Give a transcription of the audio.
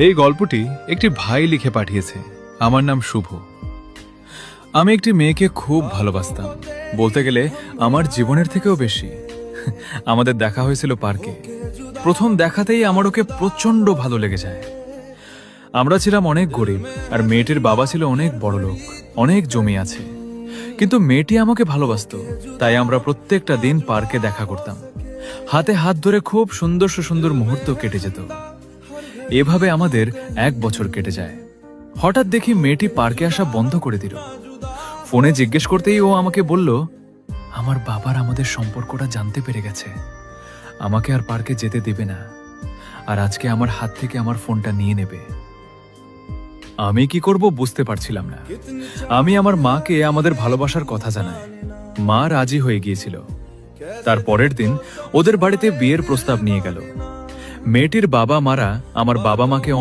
এই গল্পটি একটি ভাই লিখে পাঠিয়েছে। আমার নাম শুভ। আমি একটি মেয়েকে খুব ভালোবাসতাম, বলতে গেলে আমার জীবনের থেকেও বেশি। আমাদের দেখা হয়েছিল পার্কে। প্রথম দেখাতেই আমার ওকে প্রচন্ড ভালো লেগে যায়। আমরা ছিলাম অনেক গরিব, আর মেয়েটির বাবা ছিল অনেক বড় লোক, অনেক জমি আছে। কিন্তু মেয়েটি আমাকে ভালোবাসতো, তাই আমরা প্রত্যেকটা দিন পার্কে দেখা করতাম। হাতে হাত ধরে খুব সুন্দর সুন্দর মুহূর্ত কেটে যেত। এভাবে আমাদের 1 বছর কেটে যায়। হঠাৎ দেখি মেয়েটি পার্কে আসা বন্ধ করে দিল। ফোনে জিজ্ঞেস করতেই ও আমাকে বলল, আমার বাবার আমাদের সম্পর্কটা জানতে পেরে গেছে, আমাকে আর পার্কে যেতে দেবে না, আর আজকে আমার হাত থেকে আমার ফোনটা নিয়ে নেবে। আমি কি করব বুঝতে পারছিলাম না। আমি আমার মাকে আমাদের ভালোবাসার কথা জানাই। মা রাজি হয়ে গিয়েছিল। তার পরের দিন ওদের বাড়িতে বিয়ের প্রস্তাব নিয়ে গেল। মেয়েটির বাবা মারা আমার বাবা মাকে